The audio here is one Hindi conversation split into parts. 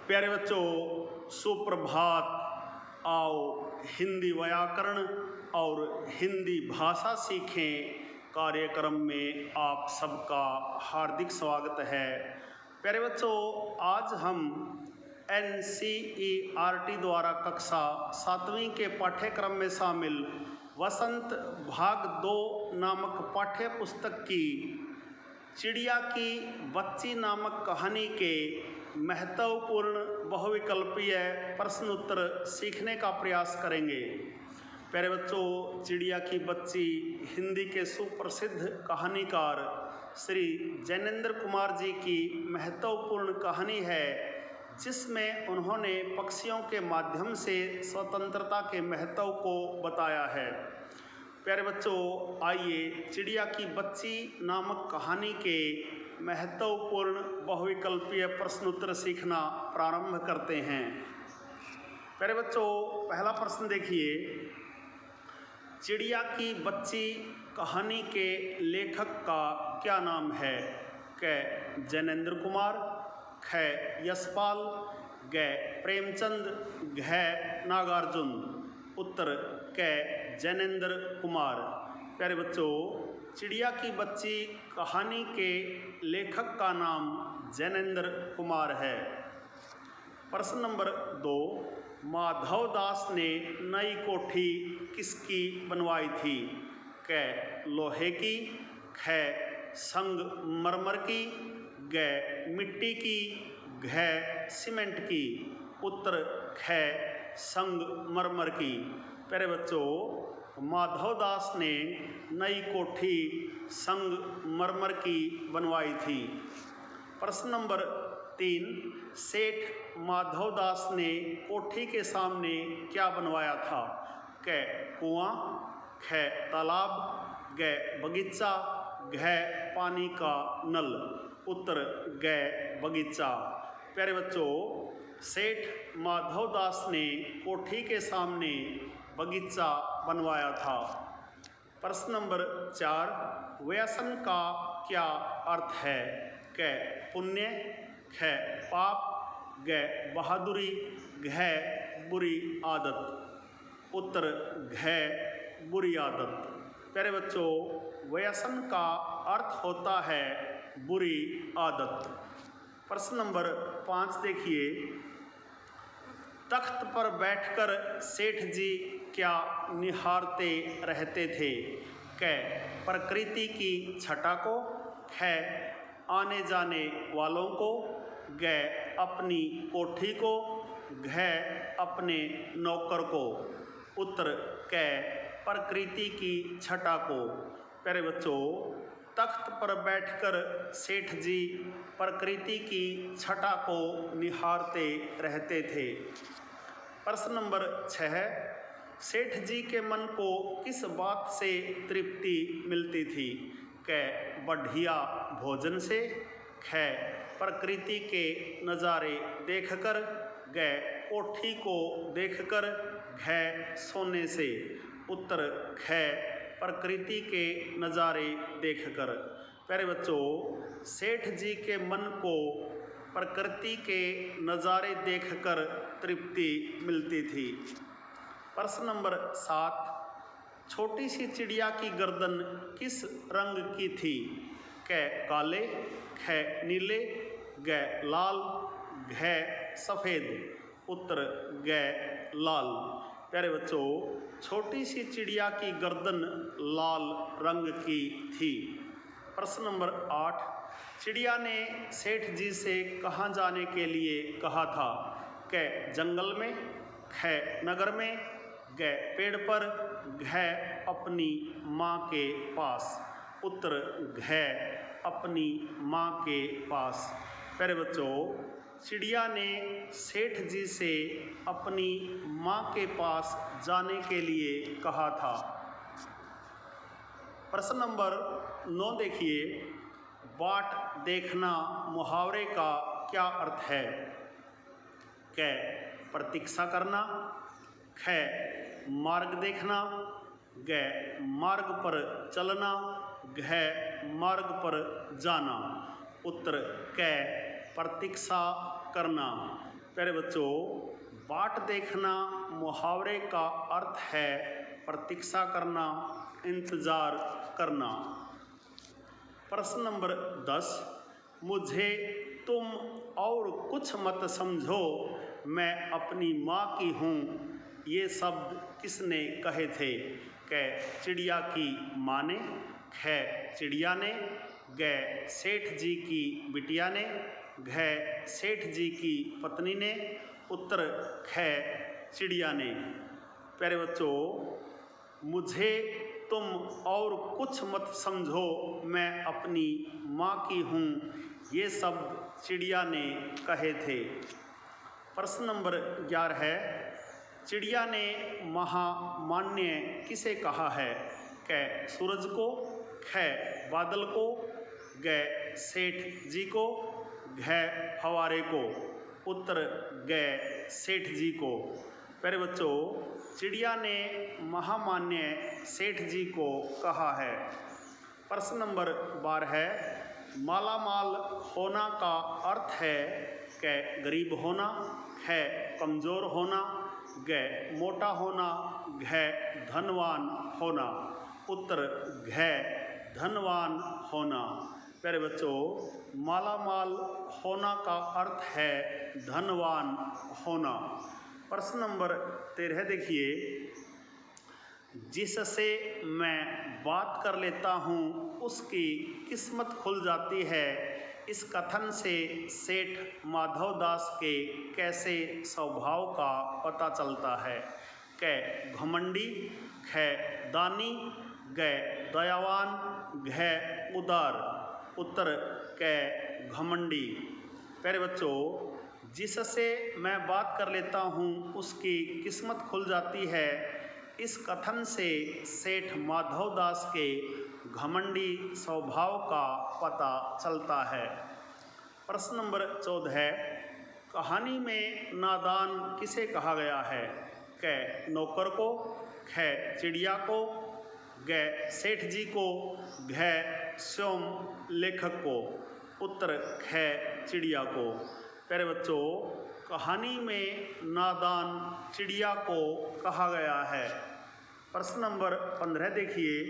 प्यारे बच्चों, सुप्रभात। आओ हिंदी व्याकरण और हिंदी भाषा सीखें कार्यक्रम में आप सबका हार्दिक स्वागत है। प्यारे बच्चों, आज हम NCERT द्वारा कक्षा 7वीं के पाठ्यक्रम में शामिल वसंत भाग 2 नामक पाठ्य पुस्तक की चिड़िया की बच्ची नामक कहानी के महत्वपूर्ण बहुविकल्पीय प्रश्न उत्तर सीखने का प्रयास करेंगे। प्यारे बच्चों, चिड़िया की बच्ची हिंदी के सुप्रसिद्ध कहानीकार श्री जैनेंद्र कुमार जी की महत्वपूर्ण कहानी है, जिसमें उन्होंने पक्षियों के माध्यम से स्वतंत्रता के महत्व को बताया है। प्यारे बच्चों, आइए चिड़िया की बच्ची नामक कहानी के महत्वपूर्ण बहुविकल्पीय प्रश्न उत्तर सीखना प्रारंभ करते हैं। प्यारे बच्चों, पहला प्रश्न देखिए। चिड़िया की बच्ची कहानी के लेखक का क्या नाम है? क जैनेंद्र कुमार, ख यशपाल, ग प्रेमचंद, घ नागार्जुन। उत्तर क जैनेंद्र कुमार। प्यारे बच्चों, चिड़िया की बच्ची कहानी के लेखक का नाम जैनेंद्र कुमार है। प्रश्न नंबर 2, माधव दास ने नई कोठी किसकी बनवाई थी? क लोहे की, ख संगमरमर की, ग मिट्टी की, घ सीमेंट की। उत्तर ख संगमरमर की। प्यारे बच्चों, माधव दास ने नई कोठी संगमरमर की बनवाई थी। प्रश्न नंबर 3, सेठ माधव दास ने कोठी के सामने क्या बनवाया था? क कुआं, ख तालाब, ग बगीचा, घ पानी का नल। उत्तर ग बगीचा। प्यारे बच्चों, सेठ माधव दास ने कोठी के सामने बगीचा बनवाया था। प्रश्न नंबर 4, व्यसन का क्या अर्थ है? क पुण्य, ख पाप, ग बहादुरी, घ बुरी आदत। उत्तर घ बुरी आदत। प्यारे बच्चों, व्यसन का अर्थ होता है बुरी आदत। प्रश्न नंबर 5 देखिए। तख्त पर बैठकर सेठ जी क्या निहारते रहते थे? क प्रकृति की छटा को, ख आने जाने वालों को, ग अपनी कोठी को, घ अपने नौकर को। उत्तर क प्रकृति की छटा को। प्यारे बच्चों, तख्त पर बैठकर सेठ जी प्रकृति की छटा को निहारते रहते थे। प्रश्न नंबर 6, सेठ जी के मन को किस बात से तृप्ति मिलती थी? क बढ़िया भोजन से, ख प्रकृति के नज़ारे देखकर, ग कोठी को देखकर, घ सोने से। उत्तर ख प्रकृति के नज़ारे देखकर। प्यारे बच्चों, सेठ जी के मन को प्रकृति के नज़ारे देखकर तृप्ति मिलती थी। प्रश्न नंबर 7, छोटी सी चिड़िया की गर्दन किस रंग की थी? क काले, ख नीले, ग लाल, घ सफ़ेद। उत्तर ग लाल। प्यारे बच्चों, छोटी सी चिड़िया की गर्दन लाल रंग की थी। प्रश्न नंबर 8, चिड़िया ने सेठ जी से कहाँ जाने के लिए कहा था? क जंगल में, ख नगर में, ग पेड़ पर, घ अपनी माँ के पास। उत्तर घ अपनी माँ के पास। प्यारे बच्चों, चिड़िया ने सेठ जी से अपनी माँ के पास जाने के लिए कहा था। प्रश्न नंबर 9 देखिए। बाट देखना मुहावरे का क्या अर्थ है? क प्रतीक्षा करना, ख मार्ग देखना, ग मार्ग पर चलना, घ मार्ग पर जाना। उत्तर क प्रतीक्षा करना। प्यारे बच्चों, बाट देखना मुहावरे का अर्थ है प्रतीक्षा करना, इंतजार करना। प्रश्न नंबर 10, मुझे तुम और कुछ मत समझो, मैं अपनी माँ की हूँ, ये शब्द किसने कहे थे? क चिड़िया की माँ ने, ख चिड़िया ने, ग सेठ जी की बिटिया ने, घ सेठ जी की पत्नी ने, उत्तर ख चिड़िया ने। प्यारे बच्चों, मुझे तुम और कुछ मत समझो, मैं अपनी माँ की हूँ, ये शब्द चिड़िया ने कहे थे। प्रश्न नंबर 11 है, चिड़िया ने महामान्य किसे कहा है? क सूरज को, ख बादल को, ग सेठ जी को, घ फवारे को, उत्तर ग सेठ जी को। प्यारे बच्चों, चिड़िया ने महामान्य सेठ जी को कहा है। प्रश्न नंबर 12 है, मालामाल होना का अर्थ है? क गरीब होना, ख कमज़ोर होना, ग मोटा होना, घ धनवान होना, उत्तर घ धनवान होना। प्यारे बच्चों, मालामाल होना का अर्थ है धनवान होना। प्रश्न नंबर 13 देखिए, जिससे मैं बात कर लेता हूँ उसकी किस्मत खुल जाती है, इस कथन से सेठ माधव दास के कैसे स्वभाव का पता चलता है? क घमंडी, ख दानी, ग दयावान, घ उदार, उत्तर क घमंडी। प्यारे बच्चों, जिससे मैं बात कर लेता हूँ उसकी किस्मत खुल जाती है, इस कथन से सेठ माधव दास के घमंडी स्वभाव का पता चलता है। प्रश्न नंबर 14 है, कहानी में नादान किसे कहा गया है? क नौकर को, ख चिड़िया को, ग सेठ जी को, घ स्वयं लेखक को, उत्तर ख चिड़िया को। प्यारे बच्चों, कहानी में नादान चिड़िया को कहा गया है। प्रश्न नंबर 15 देखिए,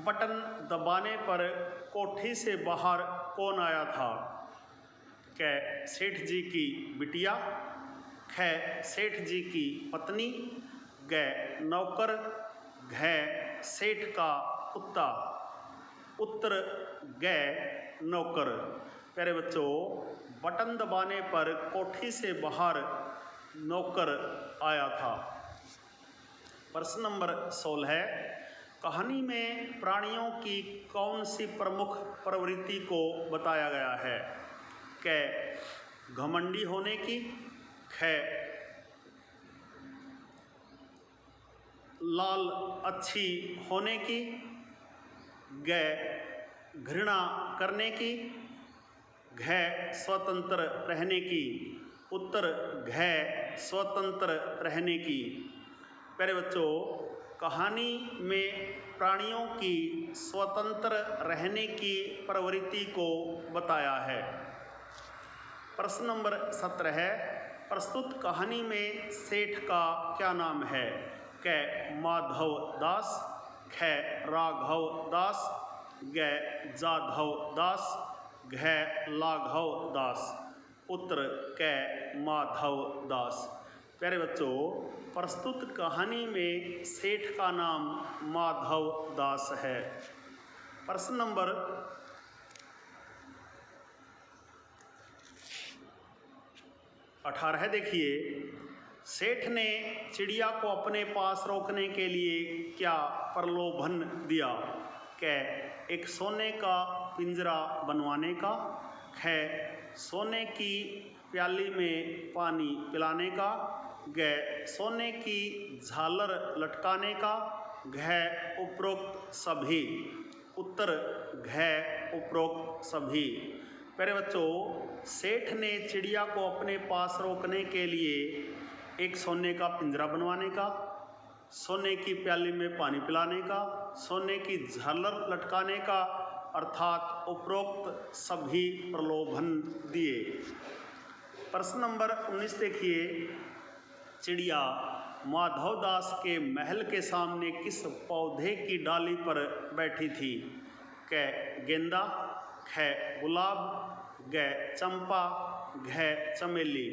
बटन दबाने पर कोठी से बाहर कौन आया था? क सेठ जी की बिटिया, ख सेठ जी की पत्नी, ग नौकर, घ सेठ का कुत्ता, उत्तर ग नौकर। प्यारे बच्चों, बटन दबाने पर कोठी से बाहर नौकर आया था। प्रश्न नंबर 16 है, कहानी में प्राणियों की कौन सी प्रमुख प्रवृत्ति को बताया गया है? क घमंडी होने की, ख लाल अच्छी होने की, ग घृणा करने की, घ स्वतंत्र रहने की, उत्तर घ स्वतंत्र रहने की। प्यारे बच्चों, कहानी में प्राणियों की स्वतंत्र रहने की प्रवृत्ति को बताया है। प्रश्न नंबर 17 है, प्रस्तुत कहानी में सेठ का क्या नाम है? क माधव दास, ख राघव दास, ग जाधव दास, घ लाघव दास, उत्तर क माधव दास। प्यारे बच्चों, प्रस्तुत कहानी में सेठ का नाम माधव दास है। प्रश्न नंबर 18 देखिए, सेठ ने चिड़िया को अपने पास रोकने के लिए क्या प्रलोभन दिया? क एक सोने का पिंजरा बनवाने का, ख सोने की प्याली में पानी पिलाने का, ग सोने की झालर लटकाने का, घ उपरोक्त सभी, उत्तर घ उपरोक्त सभी। प्यारे बच्चों, सेठ ने चिड़िया को अपने पास रोकने के लिए एक सोने का पिंजरा बनवाने का, सोने की प्याली में पानी पिलाने का, सोने की झालर लटकाने का अर्थात उपरोक्त सभी प्रलोभन दिए। प्रश्न नंबर 19 देखिए, चिड़िया माधवदास के महल के सामने किस पौधे की डाली पर बैठी थी? क गेंदा, ख गुलाब, ग चंपा, घ चमेली।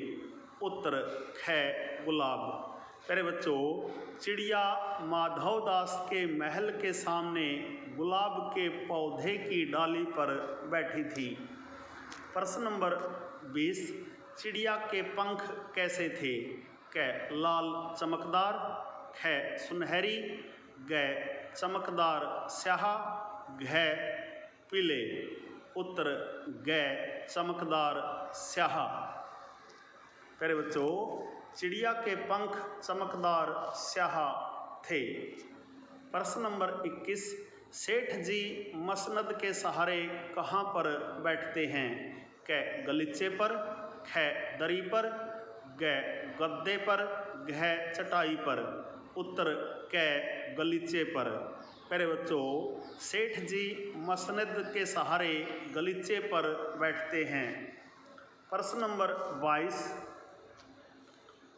उत्तर ख गुलाब। प्यारे बच्चों, चिड़िया माधवदास के महल के सामने गुलाब के पौधे की डाली पर बैठी थी। प्रश्न नंबर 20, चिड़िया के पंख कैसे थे? क लाल चमकदार, ख सुनहरी, ग चमकदार स्याह, घ पीले। उत्तर ग चमकदार स्याह। प्यारे बच्चों, चिड़िया के पंख चमकदार स्याह थे। प्रश्न नंबर 21, सेठ जी मसनद के सहारे कहाँ पर बैठते हैं? क गलीचे पर, ख दरी पर, ग गद्दे पर, घ चटाई पर। उत्तर क गलीचे पर। प्यारे बच्चों, सेठ जी मसनद के सहारे गलीचे पर बैठते हैं। प्रश्न नंबर 22,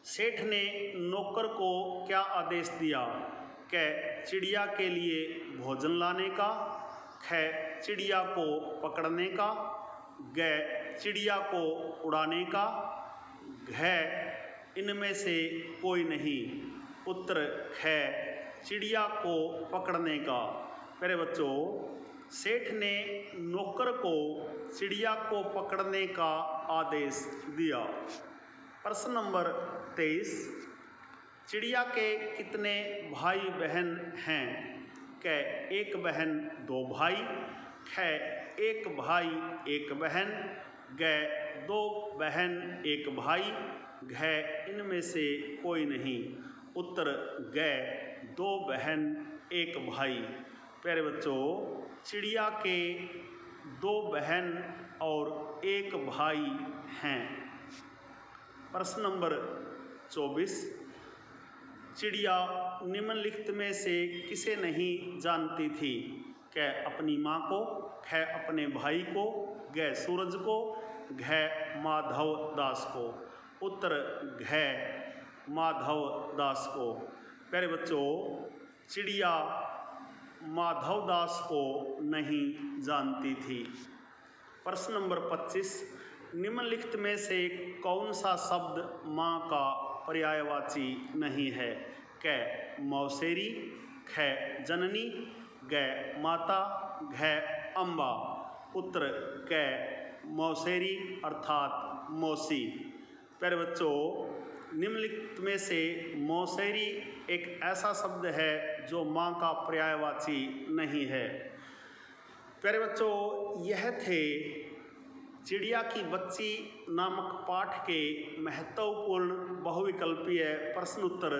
सेठ ने नौकर को क्या आदेश दिया? क चिड़िया के लिए भोजन लाने का, ख चिड़िया को पकड़ने का, ग चिड़िया को उड़ाने का, घ इनमें से कोई नहीं। उत्तर ख चिड़िया को पकड़ने का। मेरे बच्चों, सेठ ने नौकर को चिड़िया को पकड़ने का आदेश दिया। प्रश्न नंबर 23, चिड़िया के कितने भाई बहन हैं? क एक बहन दो भाई, ख एक भाई एक बहन, ग दो बहन एक भाई, घ इनमें से कोई नहीं। उत्तर ग दो बहन एक भाई। प्यारे बच्चों, चिड़िया के दो बहन और एक भाई हैं। प्रश्न नंबर 24, चिड़िया निम्नलिखित में से किसे नहीं जानती थी? क अपनी माँ को, ख अपने भाई को, ग सूरज को, घ माधव दास को। उत्तर घ माधव दास को। प्यारे बच्चों, चिड़िया माधव दास को नहीं जानती थी। प्रश्न नंबर 25, निम्नलिखित में से कौन सा शब्द माँ का पर्यायवाची नहीं है? क मौसेरी, ख जननी, ग माता, घ अम्बा। उत्तर क मौसेरी अर्थात मौसी। प्यारे बच्चों, निम्नलिखित में से मौसेरी एक ऐसा शब्द है जो माँ का पर्यायवाची नहीं है। प्यारे बच्चों, यह थे चिड़िया की बच्ची नामक पाठ के महत्वपूर्ण बहुविकल्पीय प्रश्न उत्तर।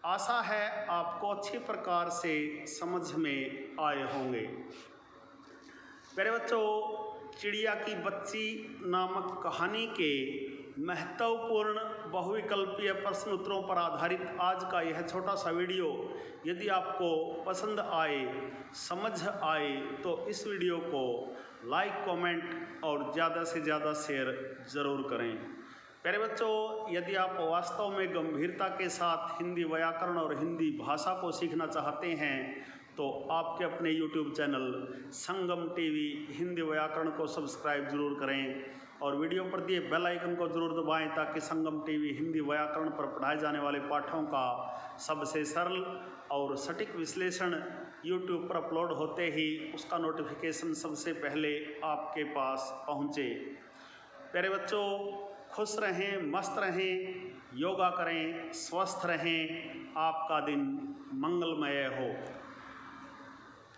आशा है आपको अच्छी प्रकार से समझ में आए होंगे। प्यारे बच्चों, चिड़िया की बच्ची नामक कहानी के महत्वपूर्ण बहुविकल्पीय प्रश्न उत्तरों पर आधारित आज का यह छोटा सा वीडियो यदि आपको पसंद आए, समझ आए, तो इस वीडियो को लाइक, कमेंट और ज़्यादा से ज़्यादा शेयर ज़रूर करें। प्यारे बच्चों, यदि आप वास्तव में गंभीरता के साथ हिंदी व्याकरण और हिंदी भाषा को सीखना चाहते हैं तो आपके अपने YouTube चैनल संगम टीवी हिंदी व्याकरण को सब्सक्राइब जरूर करें और वीडियो पर दिए बेल आइकन को जरूर दबाएं ताकि संगम टीवी हिंदी व्याकरण पर पढ़ाए जाने वाले पाठों का सबसे सरल और सटीक विश्लेषण YouTube पर अपलोड होते ही उसका नोटिफिकेशन सबसे पहले आपके पास पहुँचे। प्यारे बच्चों, खुश रहें, मस्त रहें, योगा करें, स्वस्थ रहें, आपका दिन मंगलमय हो।